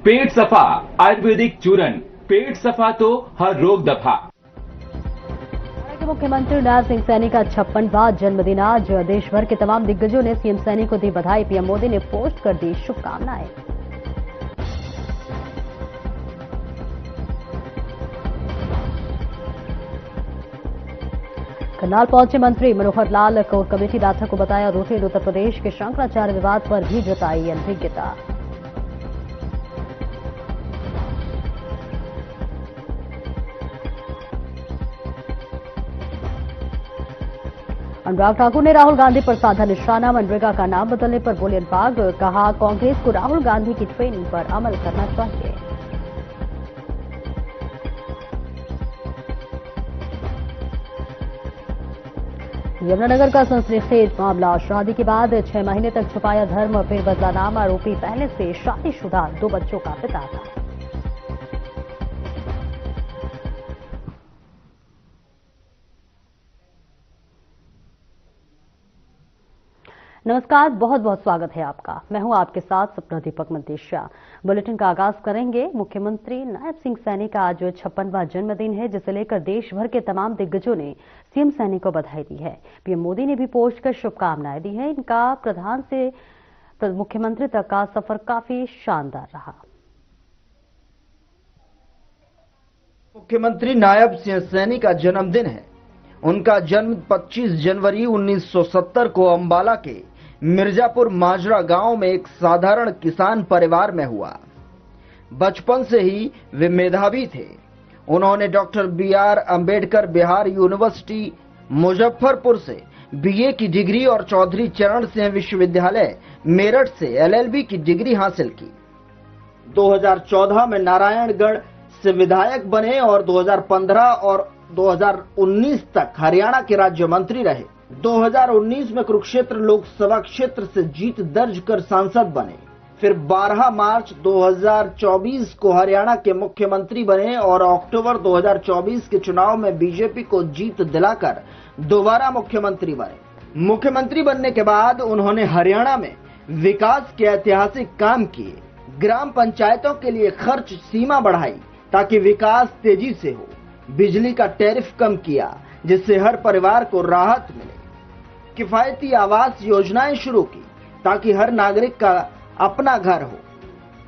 पेट सफा आयुर्वेदिक चूरन, पेट सफा तो हर रोग दफा। मुख्यमंत्री नायब सिंह सैनी का 56वां जन्मदिन आज। देश भर के तमाम दिग्गजों ने सीएम सैनी को दी बधाई। पीएम मोदी ने पोस्ट कर दी शुभकामनाएं। करनाल पहुंचे मंत्री मनोहर लाल। कोर कमेटी बैठक को बताया रूटीन। उत्तर प्रदेश के शंकराचार्य विवाद पर भी जताई अनभिज्ञता। अनुराग ठाकुर ने राहुल गांधी पर साधा निशाना। मनरेगा का नाम बदलने पर बोले अनुराग। कहा, कांग्रेस को राहुल गांधी की ट्रेनिंग पर अमल करना चाहिए। यमुनानगर का सनसनीखेज मामला। शादी के बाद 6 महीने तक छुपाया धर्म, फिर बदला नाम। आरोपी पहले से शादीशुदा 2 बच्चों का पिता था। नमस्कार, बहुत बहुत स्वागत है आपका। मैं हूं आपके साथ सपना दीपक मंतेशिया। बुलेटिन का आगाज करेंगे। मुख्यमंत्री नायब सिंह सैनी का आज 56वां जन्मदिन है, जिसे लेकर देश भर के तमाम दिग्गजों ने सीएम सैनी को बधाई दी है। पीएम मोदी ने भी पोस्ट कर शुभकामनाएं दी है। इनका प्रधान से मुख्यमंत्री तक का सफर काफी शानदार रहा। मुख्यमंत्री नायब सिंह सैनी का जन्मदिन है। उनका जन्म 25 जनवरी 1970 को अंबाला के मिर्जापुर माजरा गांव में एक साधारण किसान परिवार में हुआ। बचपन से ही वे मेधावी थे। उन्होंने doctor B R. Ambedkar Bihar university Muzaffarpur से बीए की डिग्री और चौधरी चरण सिंह विश्वविद्यालय मेरठ से एलएलबी की डिग्री हासिल की। 2014 में नारायणगढ़ से विधायक बने और 2015 और 2019 तक हरियाणा के राज्य मंत्री रहे। 2019 में कुरुक्षेत्र लोकसभा क्षेत्र से जीत दर्ज कर सांसद बने। फिर 12 मार्च 2024 को हरियाणा के मुख्यमंत्री बने और अक्टूबर 2024 के चुनाव में बीजेपी को जीत दिलाकर दोबारा मुख्यमंत्री बने। मुख्यमंत्री बनने के बाद उन्होंने हरियाणा में विकास के ऐतिहासिक काम किए। ग्राम पंचायतों के लिए खर्च सीमा बढ़ाई ताकि विकास तेजी से हो। बिजली का टैरिफ कम किया जिससे हर परिवार को राहत मिले। किफायती आवास योजनाएं शुरू की ताकि हर नागरिक का अपना घर हो।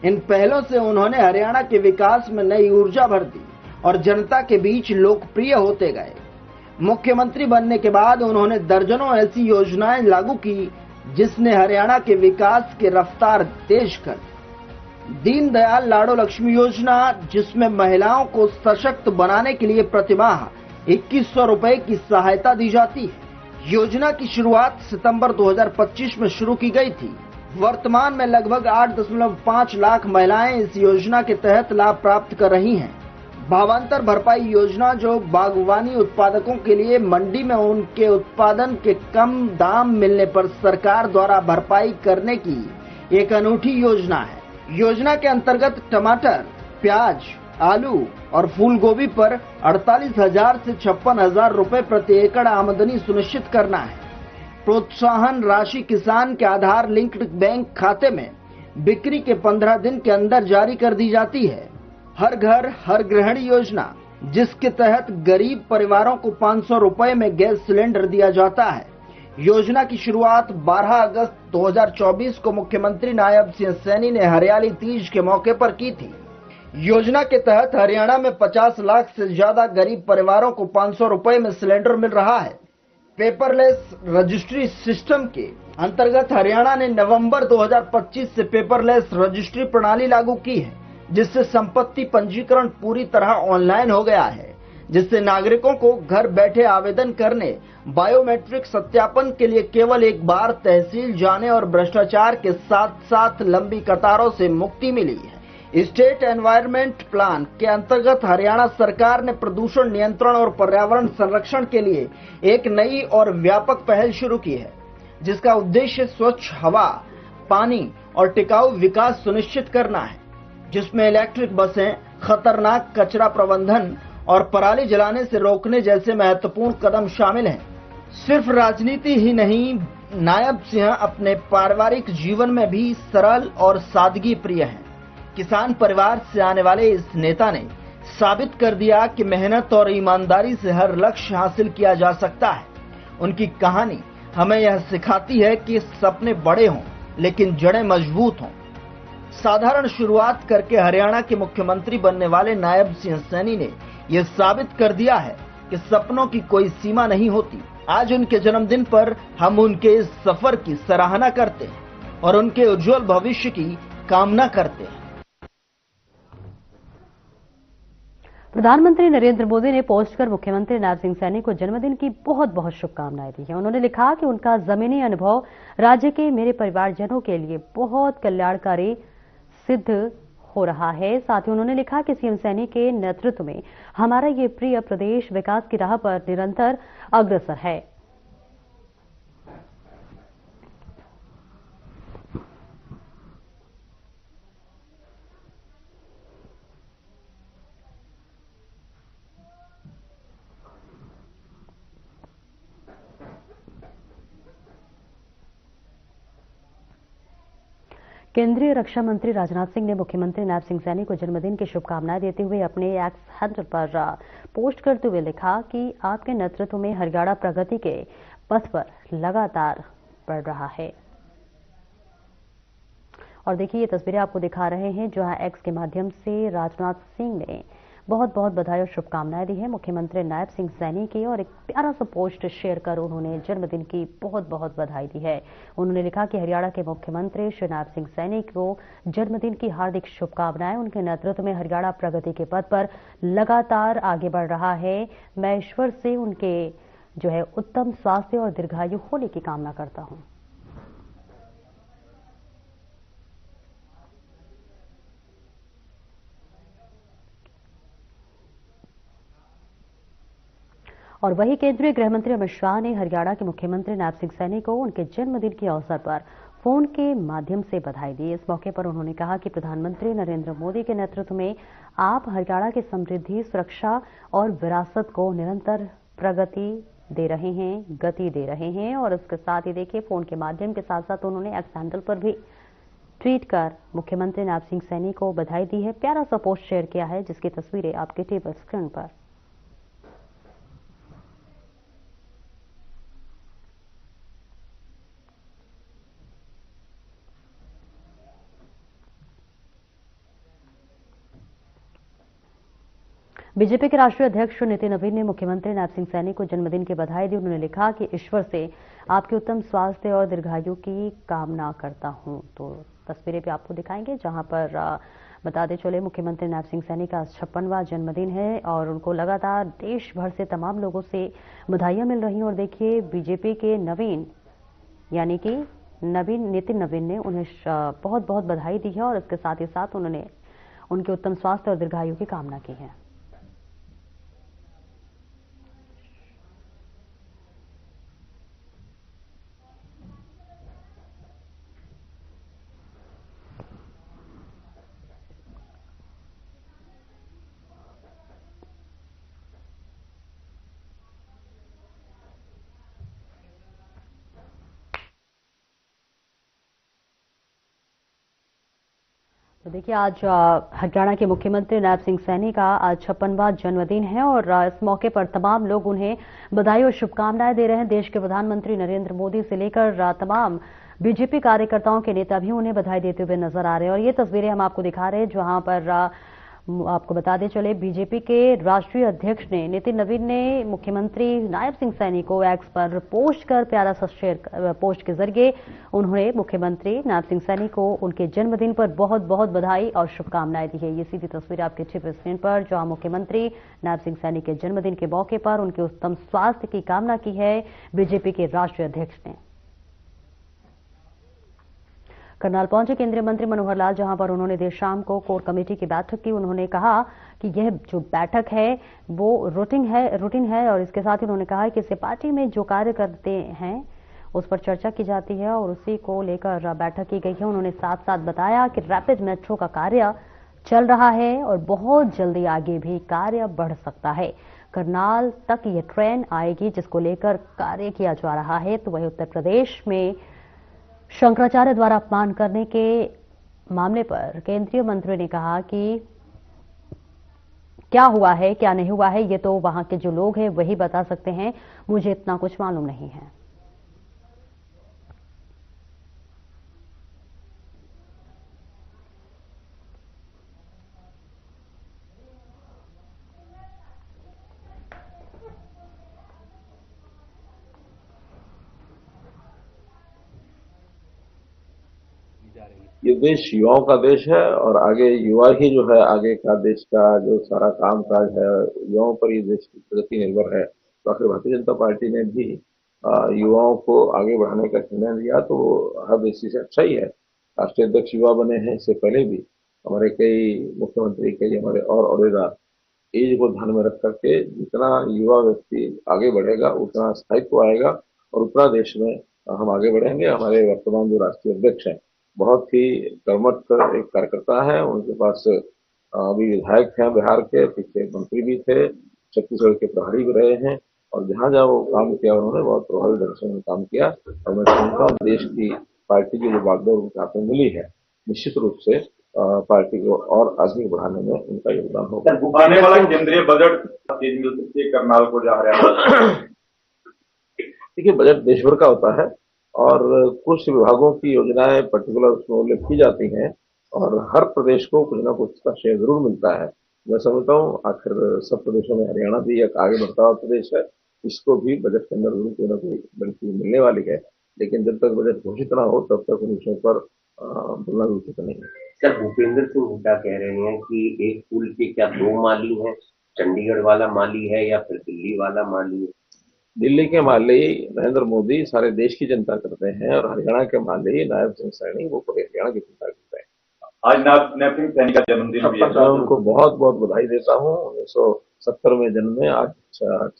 इन पहलों से उन्होंने हरियाणा के विकास में नई ऊर्जा भर दी और जनता के बीच लोकप्रिय होते गए। मुख्यमंत्री बनने के बाद उन्होंने दर्जनों ऐसी योजनाएं लागू की जिसने हरियाणा के विकास की रफ्तार तेज कर दी। दीनदयाल लाडो लक्ष्मी योजना, जिसमें महिलाओं को सशक्त बनाने के लिए प्रतिमाह 2100 रुपए की सहायता दी जाती है। योजना की शुरुआत सितंबर 2025 में शुरू की गई थी। वर्तमान में लगभग 8.5 लाख महिलाएं इस योजना के तहत लाभ प्राप्त कर रही हैं। भावांतर भरपाई योजना, जो बागवानी उत्पादकों के लिए मंडी में उनके उत्पादन के कम दाम मिलने पर सरकार द्वारा भरपाई करने की एक अनूठी योजना है। योजना के अंतर्गत टमाटर, प्याज, आलू और फूल गोभी पर 48,000 से 56,000 रुपए प्रति एकड़ आमदनी सुनिश्चित करना है। प्रोत्साहन राशि किसान के आधार लिंक्ड बैंक खाते में बिक्री के 15 दिन के अंदर जारी कर दी जाती है। हर घर हर गृहिणी योजना, जिसके तहत गरीब परिवारों को 500 रुपए में गैस सिलेंडर दिया जाता है। योजना की शुरुआत 12 अगस्त 2024 को मुख्यमंत्री नायब सिंह सैनी ने हरियाली तीज के मौके पर की थी। योजना के तहत हरियाणा में 50 लाख से ज्यादा गरीब परिवारों को 500 रुपए में सिलेंडर मिल रहा है। पेपरलेस रजिस्ट्री सिस्टम के अंतर्गत हरियाणा ने नवंबर 2025 से पेपरलेस रजिस्ट्री प्रणाली लागू की है, जिससे संपत्ति पंजीकरण पूरी तरह ऑनलाइन हो गया है, जिससे नागरिकों को घर बैठे आवेदन करने, बायोमेट्रिक सत्यापन के लिए केवल एक बार तहसील जाने और भ्रष्टाचार के साथ साथ लंबी कतारों से मुक्ति मिली है। स्टेट एनवायरमेंट प्लान के अंतर्गत हरियाणा सरकार ने प्रदूषण नियंत्रण और पर्यावरण संरक्षण के लिए एक नई और व्यापक पहल शुरू की है, जिसका उद्देश्य स्वच्छ हवा, पानी और टिकाऊ विकास सुनिश्चित करना है, जिसमें इलेक्ट्रिक बसें, खतरनाक कचरा प्रबंधन और पराली जलाने से रोकने जैसे महत्वपूर्ण कदम शामिल हैं। सिर्फ राजनीति ही नहीं, नायब सिंह अपने पारिवारिक जीवन में भी सरल और सादगी प्रिय हैं। किसान परिवार से आने वाले इस नेता ने साबित कर दिया कि मेहनत और ईमानदारी से हर लक्ष्य हासिल किया जा सकता है। उनकी कहानी हमें यह सिखाती है कि सपने बड़े हों लेकिन जड़ें मजबूत हों। साधारण शुरुआत करके हरियाणा के मुख्यमंत्री बनने वाले नायब सिंह सैनी ने यह साबित कर दिया है कि सपनों की कोई सीमा नहीं होती। आज उनके जन्मदिन पर हम उनके इस सफर की सराहना करते हैं और उनके उज्जवल भविष्य की कामना करते हैं। प्रधानमंत्री नरेंद्र मोदी ने पोस्ट कर मुख्यमंत्री नायब सिंह सैनी को जन्मदिन की बहुत बहुत शुभकामनाएं दी हैं। उन्होंने लिखा कि उनका जमीनी अनुभव राज्य के मेरे परिवारजनों के लिए बहुत कल्याणकारी सिद्ध हो रहा है। साथ ही उन्होंने लिखा कि सीएम सैनी के नेतृत्व में हमारा ये प्रिय प्रदेश विकास की राह पर निरंतर अग्रसर है। केंद्रीय रक्षा मंत्री राजनाथ सिंह ने मुख्यमंत्री नायब सिंह सैनी को जन्मदिन की शुभकामनाएं देते हुए अपने एक्स हैंडल पर पोस्ट करते हुए लिखा कि आपके नेतृत्व में हरियाणा प्रगति के पथ पर लगातार बढ़ रहा है। और देखिए ये तस्वीरें आपको दिखा रहे हैं जहां एक्स के माध्यम से राजनाथ सिंह ने बहुत बहुत बधाई और शुभकामनाएं दी है मुख्यमंत्री नायब सिंह सैनी की, और एक प्यारा सा पोस्ट शेयर कर उन्होंने जन्मदिन की बहुत बहुत बधाई दी है। उन्होंने लिखा कि हरियाणा के मुख्यमंत्री श्री नायब सिंह सैनी को जन्मदिन की हार्दिक शुभकामनाएं। उनके नेतृत्व में हरियाणा प्रगति के पथ पर लगातार आगे बढ़ रहा है। मैं ईश्वर से उनके उत्तम स्वास्थ्य और दीर्घायु होने की कामना करता हूं। और वही केंद्रीय गृह मंत्री अमित शाह ने हरियाणा के मुख्यमंत्री नायब सिंह सैनी को उनके जन्मदिन के अवसर पर फोन के माध्यम से बधाई दी। इस मौके पर उन्होंने कहा कि प्रधानमंत्री नरेंद्र मोदी के नेतृत्व में आप हरियाणा की समृद्धि, सुरक्षा और विरासत को निरंतर प्रगति दे रहे हैं, गति दे रहे हैं। और इसके साथ ही देखिए फोन के माध्यम के साथ साथ उन्होंने एक्स हैंडल पर भी ट्वीट कर मुख्यमंत्री नायब सिंह सैनी को बधाई दी है। प्यारा सा पोस्ट शेयर किया है जिसकी तस्वीरें आपके टीवी स्क्रीन पर। बीजेपी के राष्ट्रीय अध्यक्ष नितिन नवीन ने मुख्यमंत्री नायब सिंह सैनी को जन्मदिन की बधाई दी। उन्होंने लिखा कि ईश्वर से आपके उत्तम स्वास्थ्य और दीर्घायु की कामना करता हूं। तो तस्वीरें भी आपको दिखाएंगे जहां पर बताते चले मुख्यमंत्री नायब सिंह सैनी का 56वां जन्मदिन है और उनको लगातार देश भर से तमाम लोगों से बधाइयां मिल रही हैं। और देखिए बीजेपी के नवीन यानी कि नितिन नवीन ने उन्हें बहुत बहुत बधाई दी है और इसके साथ ही साथ उन्होंने उनके उत्तम स्वास्थ्य और दीर्घायु की कामना की है। तो देखिए आज हरियाणा के मुख्यमंत्री नायब सिंह सैनी का आज 56वां जन्मदिन है और इस मौके पर तमाम लोग उन्हें बधाई और शुभकामनाएं दे रहे हैं। देश के प्रधानमंत्री नरेंद्र मोदी से लेकर तमाम बीजेपी कार्यकर्ताओं के नेता भी उन्हें बधाई देते हुए नजर आ रहे हैं। और ये तस्वीरें हम आपको दिखा रहे हैं जहां पर आपको बता दें चले बीजेपी के राष्ट्रीय अध्यक्ष ने नितिन नवीन ने मुख्यमंत्री नायब सिंह सैनी को एक्स पर पोस्ट कर प्यारा सा शेयर पोस्ट के जरिए उन्होंने मुख्यमंत्री नायब सिंह सैनी को उनके जन्मदिन पर बहुत बहुत बधाई और शुभकामनाएं दी है। ये सीधी तस्वीर आपके टीवी स्क्रीन पर जहां मुख्यमंत्री नायब सिंह सैनी के जन्मदिन के मौके पर उनके उत्तम स्वास्थ्य की कामना की है बीजेपी के राष्ट्रीय अध्यक्ष ने। करनाल पहुंचे केंद्रीय मंत्री मनोहर लाल जहां पर उन्होंने देर शाम को कोर कमेटी की बैठक की। उन्होंने कहा कि यह जो बैठक है वो रूटीन है और इसके साथ ही उन्होंने कहा कि इससे पार्टी में जो कार्य करते हैं उस पर चर्चा की जाती है और उसी को लेकर बैठक की गई है। उन्होंने साथ साथ बताया कि रैपिड मेट्रो का कार्य चल रहा है और बहुत जल्दी आगे भी कार्य बढ़ सकता है। करनाल तक यह ट्रेन आएगी जिसको लेकर कार्य किया जा रहा है। तो वही उत्तर प्रदेश में शंकराचार्य द्वारा अपमान करने के मामले पर केंद्रीय मंत्री ने कहा कि क्या हुआ है क्या नहीं हुआ है ये तो वहां के जो लोग हैं वही बता सकते हैं, मुझे इतना कुछ मालूम नहीं है। ये देश युवाओं का देश है और आगे युवा ही जो है आगे का देश का जो सारा काम काज है युवाओं पर ही देश की प्रगति निर्भर है। तो आखिर भारतीय जनता पार्टी ने भी युवाओं को आगे बढ़ाने का निर्णय लिया तो हर दृष्टि से अच्छा ही है। राष्ट्रीय अध्यक्ष युवा बने हैं, इससे पहले भी हमारे कई मुख्यमंत्री कई हमारे और औहदेदार एज को ध्यान में रख करके जितना युवा व्यक्ति आगे बढ़ेगा उतना स्थायित्व आएगा और उतना देश में हम आगे बढ़ेंगे। हमारे वर्तमान जो राष्ट्रीय अध्यक्ष हैं बहुत ही कर्मठ एक कार्यकर्ता है, उनके पास अभी विधायक हैं बिहार के, पीछे मंत्री भी थे, छत्तीसगढ़ के प्रभारी भी रहे हैं और जहां जहां वो काम किया उन्होंने बहुत प्रभावी ढंग से काम किया और मैं समझता हूँ देश की पार्टी की जो बागडोर उनके हाथ में मिली है निश्चित रूप से पार्टी को और आगे बढ़ाने में उनका योगदान होगा। आने वाला केंद्रीय बजट तेज मिल सकती है करनाल को जा रहा है। देखिए बजट देश भर का होता है और कुछ विभागों की योजनाएं पर्टिकुलर उसमें उल्लेख की जाती हैं और हर प्रदेश को कुछ ना कुछ का शेयर जरूर मिलता है। मैं समझता हूँ आखिर सब प्रदेशों में हरियाणा भी एक आगे बढ़ता हुआ प्रदेश है, इसको भी बजट के अंदर जरूर कोई ना कोई बढ़ती मिलने वाली है, लेकिन जब तक बजट घोषित ना हो तब तक उन विषयों पर बोलना भी उचित नहीं है। सर भूपेंद्र सिंह हुड्डा कह रहे हैं कि एक पुल के क्या 2 माली हैं, चंडीगढ़ वाला माली है या फिर दिल्ली वाला माली है? दिल्ली के माली नरेंद्र मोदी सारे देश की चिंता करते हैं और हरियाणा के माली नायब सिंह सैनी वो पूरे हरियाणा की चिंता करते हैं। आज नायब सिंह सैनी का जन्मदिन भी है। मैं उनको बहुत बहुत बधाई देता हूँ। 1970 में जन्मे, आज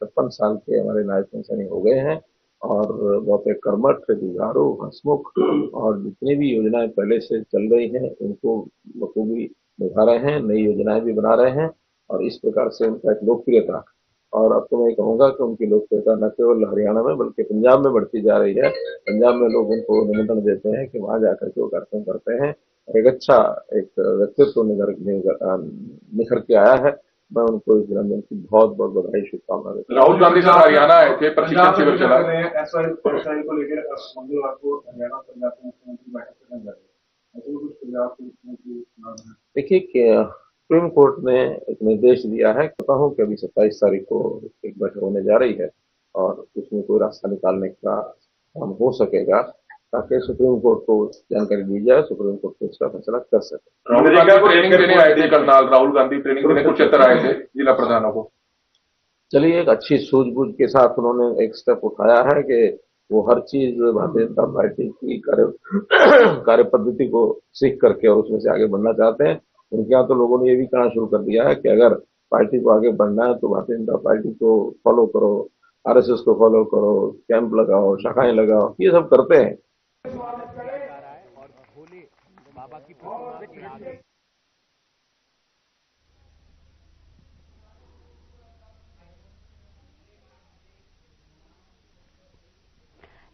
56 साल के हमारे नायब सिंह सैनी हो गए हैं और बहुत एक कर्मठ, जुझारू, हंसमुख और जितनी भी योजनाएं पहले से चल रही हैं उनको बखूबी निभा रहे हैं, नई योजनाएं भी बना रहे हैं और इस प्रकार से उनका एक लोकप्रियता और अब तो मैं कहूंगा कि उनकी लोकप्रियता न केवल हरियाणा में बल्कि पंजाब में बढ़ती जा रही है। पंजाब में लोग उनको निमंत्रण देते हैं कि वहां जाकर के वो कार्यक्रम करते हैं। एक अच्छा एक व्यक्तित्व निखर के आया है। मैं उनको इस जन्मदिन की बहुत बहुत बधाई शुभकामना देता हूँ। राहुल गांधी सर हरियाणा आए थे, प्रशिक्षण शिविर चला एसवाई को लेकर मंगलवार को हरियाणा पंजाब के मुख्यमंत्री बैठक करने जा रहे हैं। कुछ पंजाब के मुख्यमंत्री देखिए सुप्रीम कोर्ट ने एक निर्देश दिया है, कहता हूँ कि अभी 27 तारीख को एक बैठक होने जा रही है और उसमें कोई रास्ता निकालने का काम हो सकेगा ताकि सुप्रीम कोर्ट को जानकारी दी जाए, सुप्रीम कोर्ट को इसका फैसला कर सके। राहुल गांधी ट्रेनिंग देने आए थे करनाल, राहुल गांधी ट्रेनिंग देने कुरुक्षेत्र आए थे जिला प्रधानों को। चलिए एक अच्छी सूझबूझ के साथ उन्होंने एक स्टेप उठाया है कि वो हर चीज भारतीय जनता पार्टी की कार्य पद्धति को सीख करके और उसमें से आगे बढ़ना चाहते हैं। उनके यहाँ तो लोगों ने ये भी कहना शुरू कर दिया है कि अगर पार्टी को आगे बढ़ना है तो भारतीय जनता पार्टी को फॉलो करो, आरएसएस को फॉलो करो, कैंप लगाओ, शाखाएं लगाओ, ये सब करते हैं।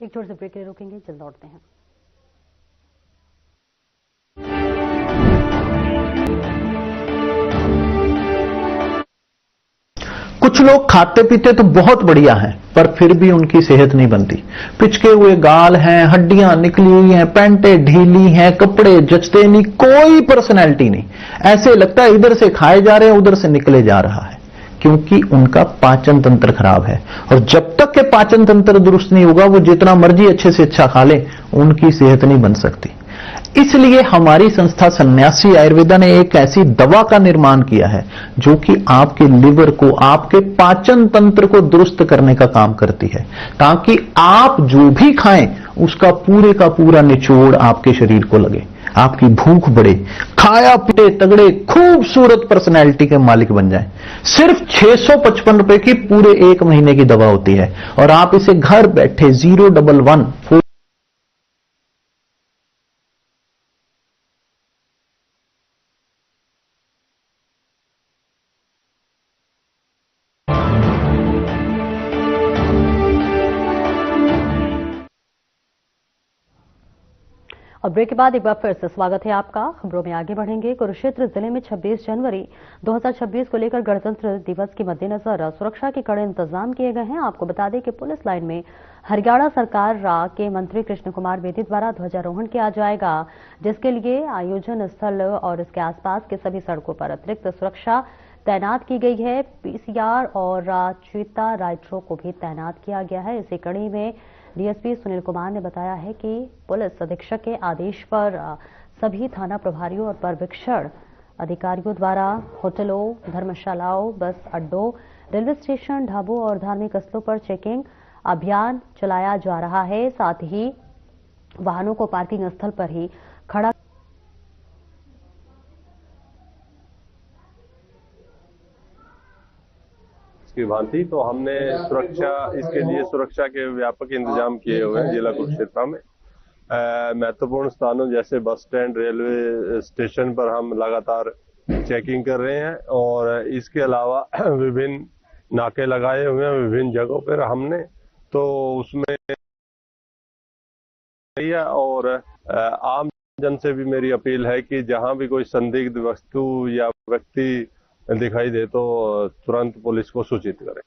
एक छोटे से ब्रेक के लिए रुकेंगे, जल्द लौटते हैं। कुछ लोग खाते पीते तो बहुत बढ़िया हैं, पर फिर भी उनकी सेहत नहीं बनती। पिचके हुए गाल हैं, हड्डियां निकली हुई हैं, पैंटें ढीली हैं, कपड़े जचते नहीं, कोई पर्सनैलिटी नहीं। ऐसे लगता है इधर से खाए जा रहे हैं, उधर से निकले जा रहा है, क्योंकि उनका पाचन तंत्र खराब है। और जब तक के पाचन तंत्र दुरुस्त नहीं होगा, वो जितना मर्जी अच्छे से अच्छा खा ले, उनकी सेहत नहीं बन सकती। इसलिए हमारी संस्था सन्यासी आयुर्वेदा ने एक ऐसी दवा का निर्माण किया है जो कि आपके लिवर को, आपके पाचन तंत्र को दुरुस्त करने का काम करती है, ताकि आप जो भी खाएं उसका पूरे का पूरा निचोड़ आपके शरीर को लगे, आपकी भूख बढ़े, खाया पिए तगड़े खूबसूरत पर्सनैलिटी के मालिक बन जाएं। सिर्फ 655 रुपए की पूरे 1 महीने की दवा होती है और आप इसे घर बैठे 011 और ब्रेक के बाद एक बार फिर से स्वागत है आपका। खबरों में आगे बढ़ेंगे। कुरुक्षेत्र जिले में 26 जनवरी 2026 को लेकर गणतंत्र दिवस के मद्देनजर सुरक्षा के कड़े इंतजाम किए गए हैं। आपको बता दें कि पुलिस लाइन में हरियाणा सरकार के मंत्री कृष्ण कुमार बेदी द्वारा ध्वजारोहण किया जाएगा, जिसके लिए आयोजन स्थल और इसके आसपास के सभी सड़कों पर अतिरिक्त सुरक्षा तैनात की गई है। पीसीआर और चीता राइडरों को भी तैनात किया गया है। इसी कड़ी में डीएसपी सुनील कुमार ने बताया है कि पुलिस अधीक्षक के आदेश पर सभी थाना प्रभारियों और पर्यवेक्षण अधिकारियों द्वारा होटलों, धर्मशालाओं, बस अड्डों, रेलवे स्टेशन, ढाबों और धार्मिक स्थलों पर चेकिंग अभियान चलाया जा रहा है। साथ ही वाहनों को पार्किंग स्थल पर ही खड़ा की भांति तो हमने इसके लिए सुरक्षा के व्यापक इंतजाम किए हुए हैं जिला कुरुक्षेत्र में। महत्वपूर्ण स्थानों जैसे बस स्टैंड, रेलवे स्टेशन पर हम लगातार चेकिंग कर रहे हैं और इसके अलावा विभिन्न नाके लगाए हुए हैं विभिन्न जगहों पर हमने, तो उसमें और आम जन से भी मेरी अपील है कि जहां भी कोई संदिग्ध वस्तु या व्यक्ति दिखाई दे तो तुरंत पुलिस को सूचित करें।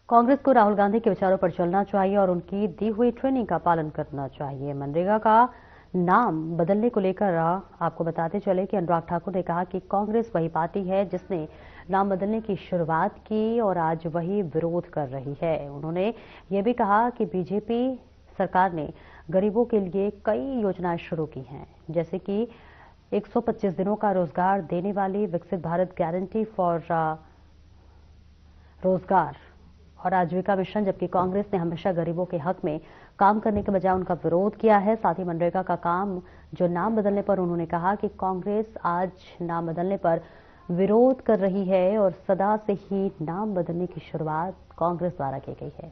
कांग्रेस को राहुल गांधी के विचारों पर चलना चाहिए और उनकी दी हुई ट्रेनिंग का पालन करना चाहिए। मनरेगा का नाम बदलने को लेकर आपको बताते चले कि अनुराग ठाकुर ने कहा कि कांग्रेस वही पार्टी है जिसने नाम बदलने की शुरुआत की और आज वही विरोध कर रही है। उन्होंने ये भी कहा कि बीजेपी सरकार ने गरीबों के लिए कई योजनाएं शुरू की हैं, जैसे कि 125 दिनों का रोजगार देने वाली विकसित भारत गारंटी फॉर रोजगार और आजीविका मिशन, जबकि कांग्रेस ने हमेशा गरीबों के हक में काम करने के बजाय उनका विरोध किया है। साथ ही मनरेगा का काम जो नाम बदलने पर उन्होंने कहा कि कांग्रेस आज नाम बदलने पर विरोध कर रही है और सदा से ही नाम बदलने की शुरुआत कांग्रेस द्वारा की गई है।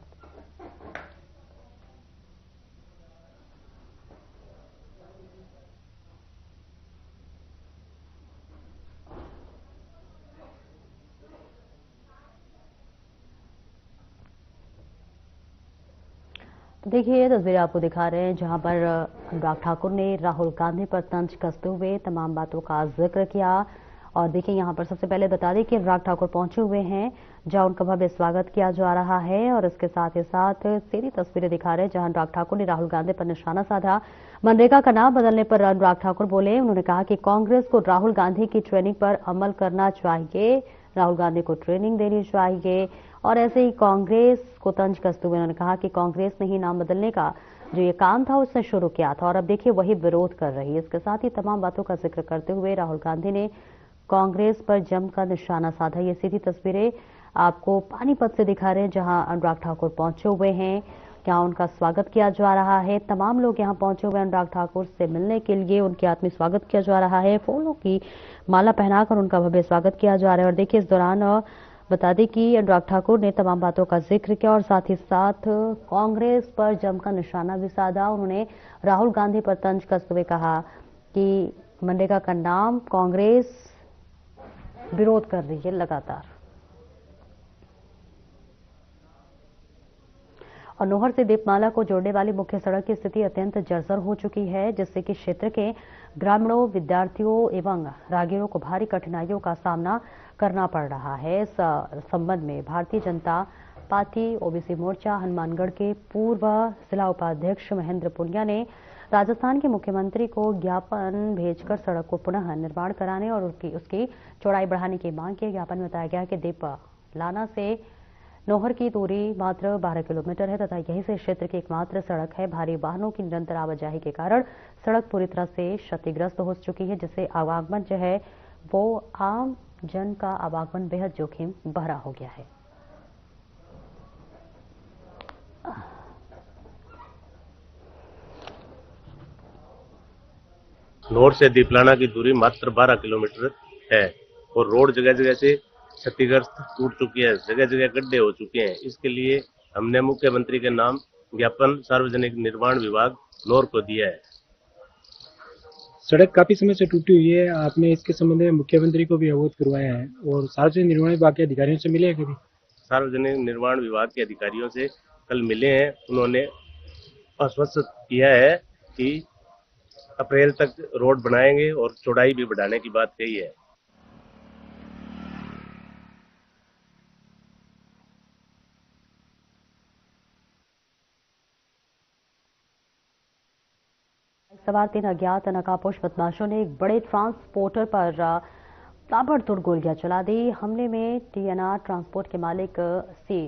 तो देखिए ये तस्वीरें आपको दिखा रहे हैं जहां पर अनुराग ठाकुर ने राहुल गांधी पर तंज कसते हुए तमाम बातों का जिक्र किया। और देखिए यहां पर सबसे पहले बता दें कि अनुराग ठाकुर पहुंचे हुए हैं जहां उनका भव्य स्वागत किया जा रहा है और इसके साथ ही साथ सीधी तस्वीरें दिखा रहे हैं जहां अनुराग ठाकुर ने राहुल गांधी पर निशाना साधा। मनरेगा का नाम बदलने पर अनुराग ठाकुर बोले, उन्होंने कहा कि कांग्रेस को राहुल गांधी की ट्रेनिंग पर अमल करना चाहिए, राहुल गांधी को ट्रेनिंग देनी चाहिए। और ऐसे ही कांग्रेस को तंज कसते हुए उन्होंने कहा कि कांग्रेस ने ही नाम बदलने का जो ये काम था उसने शुरू किया था और अब देखिए वही विरोध कर रही है। इसके साथ ही तमाम बातों का जिक्र करते हुए राहुल गांधी ने कांग्रेस पर जमकर निशाना साधा। ये सीधी तस्वीरें आपको पानीपत से दिखा रहे हैं जहां अनुराग ठाकुर पहुंचे हुए हैं, जहां उनका स्वागत किया जा रहा है। तमाम लोग यहां पहुंचे हुए अनुराग ठाकुर से मिलने के लिए, उनके आत्मीय स्वागत किया जा रहा है। फूलों की माला पहनाकर उनका भव्य स्वागत किया जा रहा है। और देखिए इस दौरान बता दें कि अनुराग ठाकुर ने तमाम बातों का जिक्र किया और साथ ही साथ कांग्रेस पर जमकर निशाना भी साधा। उन्होंने राहुल गांधी पर तंज कसते हुए कहा कि मनरेगा का नाम कांग्रेस विरोध कर रही है लगातार। और नोहर से दीपमाला को जोड़ने वाली मुख्य सड़क की स्थिति अत्यंत जर्जर हो चुकी है, जिससे कि क्षेत्र के ग्रामीणों, विद्यार्थियों एवं राहगीरों को भारी कठिनाइयों का सामना करना पड़ रहा है। इस संबंध में भारतीय जनता पार्टी ओबीसी मोर्चा हनुमानगढ़ के पूर्व जिला उपाध्यक्ष महेंद्र पुनिया ने राजस्थान के मुख्यमंत्री को ज्ञापन भेजकर सड़क को पुनः निर्माण कराने और उसकी चौड़ाई बढ़ाने की मांग की। ज्ञापन में बताया गया कि दीपलाना से नोहर की दूरी मात्र 12 किलोमीटर है तथा यहीं से क्षेत्र की एकमात्र सड़क है। भारी वाहनों की निरंतर आवाजाही के कारण सड़क पूरी तरह से क्षतिग्रस्त हो चुकी है, जिससे आवागमन जो है वो आम जन का आवागमन बेहद जोखिम भरा हो गया है। नोहर से दीपलाना की दूरी मात्र 12 किलोमीटर है और रोड जगह जगह से क्षतिग्रस्त टूट चुकी है, जगह जगह गड्ढे हो चुके हैं। इसके लिए हमने मुख्यमंत्री के नाम ज्ञापन सार्वजनिक निर्माण विभाग नोहर को दिया है। सड़क काफी समय से टूटी हुई है। आपने इसके संबंध में मुख्यमंत्री को भी अवगत करवाया है और सार्वजनिक निर्माण विभाग के अधिकारियों से मिले हैं कभी? सार्वजनिक निर्माण विभाग के अधिकारियों से कल मिले हैं। उन्होंने आश्वस्त किया है कि अप्रैल तक रोड बनाएंगे और चौड़ाई भी बढ़ाने की बात कही है। सवार 3 अज्ञात नकाबपोश बदमाशों ने एक बड़े ट्रांसपोर्टर पर ताबड़तोड़ गोलियां चला दी। हमले में टीएनआर ट्रांसपोर्ट के मालिक सी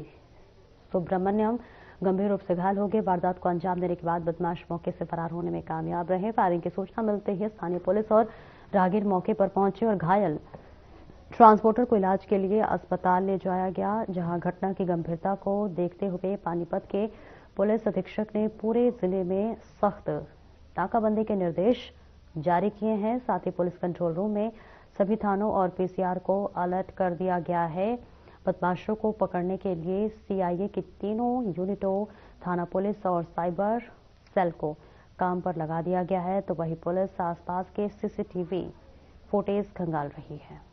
सुब्रमण्यम गंभीर रूप से घायल हो गए। वारदात को अंजाम देने के बाद बदमाश मौके से फरार होने में कामयाब रहे। फायरिंग की सूचना मिलते ही स्थानीय पुलिस और राहगीर मौके पर पहुंचे और घायल ट्रांसपोर्टर को इलाज के लिए अस्पताल ले जाया गया, जहां घटना की गंभीरता को देखते हुए पानीपत के पुलिस अधीक्षक ने पूरे जिले में सख्त नाकाबंदी के निर्देश जारी किए हैं। साथ ही पुलिस कंट्रोल रूम में सभी थानों और पीसीआर को अलर्ट कर दिया गया है। बदमाशों को पकड़ने के लिए सीआईए की तीनों यूनिटों, थाना पुलिस और साइबर सेल को काम पर लगा दिया गया है। तो वही पुलिस आसपास के सीसीटीवी फुटेज खंगाल रही है।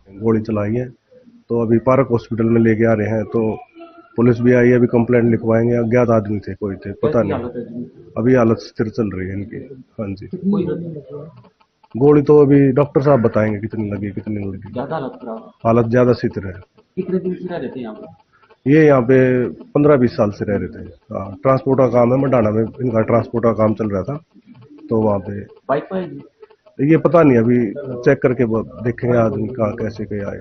गोली चलाई है तो अभी पार्क हॉस्पिटल में लेके आ रहे हैं। तो पुलिस भी आई है, अभी कंप्लेंट लिखवाएंगे। अज्ञात आदमी थे, कोई थे पता नहीं। अभी हालत स्थिर चल रही है इनकी। हाँ जी, गोली तो अभी डॉक्टर साहब बताएंगे कितनी लगी कितनी नहीं लगी। हालत ज्यादा स्थिर है। कितने दिन से रह रहे थे यहाँ पे? ये यहाँ पे 15-20 साल से रह रहे थे। ट्रांसपोर्ट का काम है, मंडाना में इनका ट्रांसपोर्ट का काम चल रहा था। तो वहाँ पे बाइक पर ये पता नहीं, अभी चेक करके देखेंगे आदमी कहाँ कैसे के आए।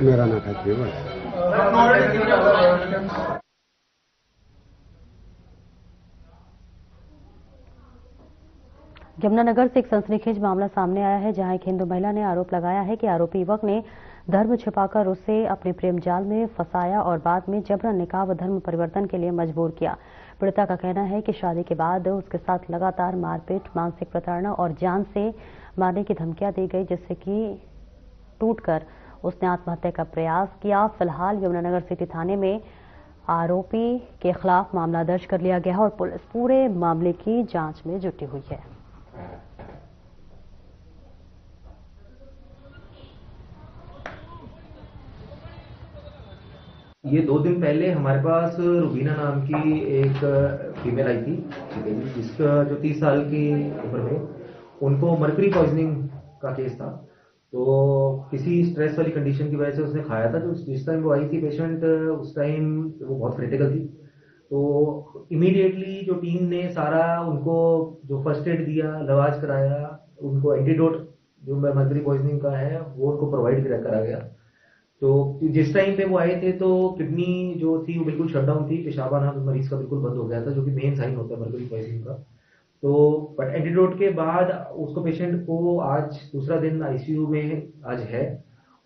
मेरा नाम है देवर। यमुनानगर से एक सनसनीखेज मामला सामने आया है, जहां एक हिंदू महिला ने आरोप लगाया है कि आरोपी युवक ने धर्म छिपाकर उसे अपने प्रेम जाल में फंसाया और बाद में जबरन निकाह व धर्म परिवर्तन के लिए मजबूर किया। पीड़िता का कहना है कि शादी के बाद उसके साथ लगातार मारपीट, मानसिक प्रताड़ना और जान से मारने की धमकियां दी गई, जिससे कि टूटकर उसने आत्महत्या का प्रयास किया। फिलहाल यमुनानगर सिटी थाने में आरोपी के खिलाफ मामला दर्ज कर लिया गया है और पुलिस पूरे मामले की जांच में जुटी हुई है। ये 2 दिन पहले हमारे पास रुबीना नाम की एक फीमेल आई थी, ठीक है जी, जिसका जो 30 साल की उम्र में उनको मर्करी पॉइजनिंग का केस था। तो किसी स्ट्रेस वाली कंडीशन की वजह से उसने खाया था। तो जिस टाइम वो आई थी पेशेंट, उस टाइम वो बहुत क्रिटिकल थी। तो इमीडिएटली जो टीम ने सारा उनको जो फर्स्ट एड दिया, लवाज कराया, उनको एंटीडोट जो मर्करी पॉइजनिंग का है वो उनको प्रोवाइड करा गया। तो जिस टाइम पे वो आए थे तो किडनी जो थी वो बिल्कुल शटडाउन थी, पेशाब आना मरीज का बिल्कुल बंद हो गया था, जो कि मेन साइन होता है मर्करी पॉइजनिंग का। तो बट एंटीडोट के बाद उसको पेशेंट को आज दूसरा दिन आईसीयू में आज है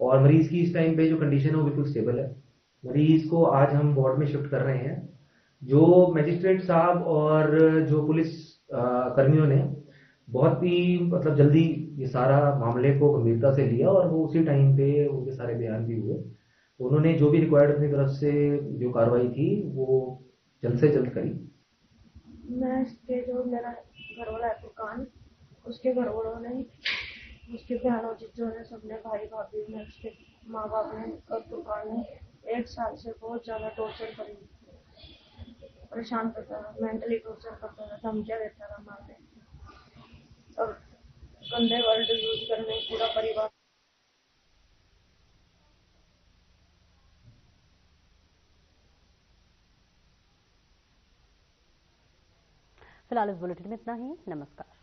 और मरीज की इस टाइम पे जो कंडीशन है वो बिल्कुल स्टेबल है। मरीज को आज हम वार्ड में शिफ्ट कर रहे हैं। जो मैजिस्ट्रेट साहब और जो पुलिस कर्मियों ने बहुत ही मतलब जल्दी ये सारा मामले को गंभीरता से लिया और वो उसी टाइम पे उनके सारे बयान भी हुए। तो उन्होंने जो भी रिक्वायर्ड अपनी तरफ से जो कार्रवाई थी वो जल्द से जल्द करी। मैं इसके जो मेरा घर वाला है दुकान, उसके घर वालों ने, उसके बहनों जीजों ने, सबने, भाई भाभी ने, उसके माँ बाप ने और दुकान ने 1 साल से बहुत ज्यादा टॉर्चर करी, परेशान करता था, मेंटली टॉर्चर करता था, धमकियां देता था मारने और गंदे वर्ड यूज करने पूरा परिवार। फिलहाल इस बुलेटिन में इतना ही। नमस्कार।